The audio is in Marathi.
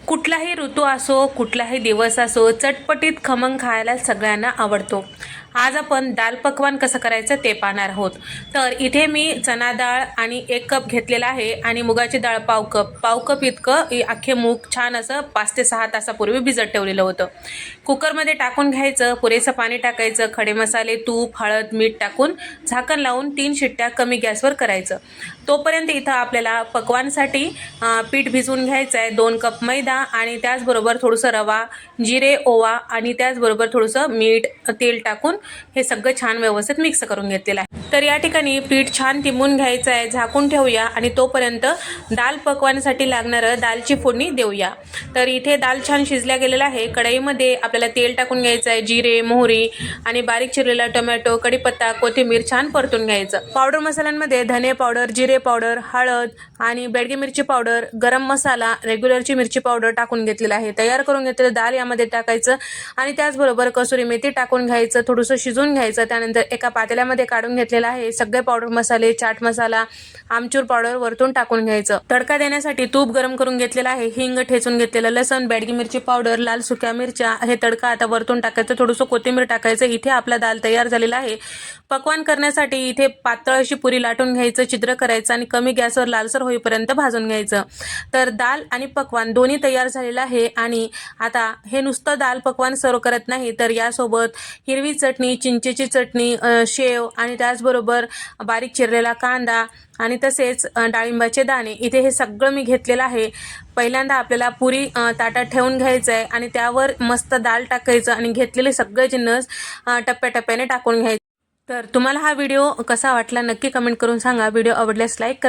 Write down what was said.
कुठलाही ऋतू असो, कुठलाही दिवस असो, चटपटीत खमंग खायला सगळ्यांना आवडतो। आज आपण दाल पकवान कसं करायचं ते पाहणार आहोत। तर इथे मी चना डाळ आणि 1 कप घेतलेला आहे आणि मुगाची डाळ पाव कप इतकं अख्खे मूग छान असं 5 ते 6 तासापूर्वी भिजत ठेवलेलं होतं। कुकरमध्ये टाकून घ्यायचं, पुरेसं पाणी टाकायचं, खडे मसाले, तूप, हळद, मीठ टाकून झाकण लावून 3 शिट्ट्या कमी गॅसवर करायचं। तोपर्यंत इथं आपल्याला पकवानसाठी पीठ भिजवून घ्यायचं आहे। 2 कप मैदा आणि त्याचबरोबर थोडंसं रवा, जिरे, ओवा आणि त्याचबरोबर थोडंसं मीठ, तेल टाकून हे सगळं छान व्यवस्थित मिक्स करून घेतलेलं आहे। तर या ठिकाणी पीठ छान तिंबून घ्यायचं आहे, झाकून ठेवूया आणि तोपर्यंत दाल पकवानसाठी लागणारं दालची फोडणी देऊया। तर इथे दाल छान शिजल्या गेलेला आहे। कढईमध्ये आपल्याला तेल टाकून घ्यायचं आहे, जिरे, मोहरी आणि बारीक चिरलेला टोमॅटो, कढीपत्ता, कोथिंबीर छान परतून घ्यायचं। पावडर मसाल्यांमध्ये धने पावडर, जिरे पावडर, हळद आणि बेडगी मिरची पावडर, गरम मसाला, रेग्युलरची मिरची पावडर टाकून घेतलेलं आहे। तयार करून घेतलेलं दाल यामध्ये टाकायचं आणि त्याचबरोबर कसुरी मेथी टाकून घ्यायचं, थोडंसं शिजवून घ्यायचं। त्यानंतर एका पातेल्यामध्ये काढून घेतलेलं आहे। सगळे पावडर मसाले, चाट मसाला, आमचूर पावडर वरतून टाकून घ्यायचं। तडका देण्यासाठी तूप गरम करून घेतलेलं आहे, हिंग ठेचून घेतलेलं, लसण, बेडगी मिरची पावडर, लाल सुक्या मिरच्या, हे तडका आता वरतून टाकायचं, थोडंसं कोथिंबीर टाकायचं। इथे आपला दाल तयार झालेला आहे। पकवान करण्यासाठी इथे पातळ अशी पुरी लाटून घ्यायचं, छिद्र करायचं आणि कमी गॅसवर लालसर होईपर्यंत भाजून घ्यायचं। तर दाल आणि पकवान दोन्ही तयार झालेलं आहे आणि आता हे नुसतं दाल पकवान सर्व करत नाही, तर यासोबत हिरवी चटणी, चिंचेची चटणी, शेव आणि त्याचबरोबर बारीक चिरलेला कांदा आणि तसेच डाळिंबाचे दाणे, इथे हे सगळं मी घेतलेलं आहे। पहिल्यांदा आपल्याला पुरी ताटात ठेवून घ्यायचं आहे आणि त्यावर मस्त दाल टाकायचं आणि घेतलेले सगळे जिन्नस टप्प्याटप्प्याने टाकून घ्यायचे। तर तुम्हाला हा व्हिडिओ कसा वाटला नक्की कमेंट करून सांगा। व्हिडिओ आवडल्यास लाईक करा।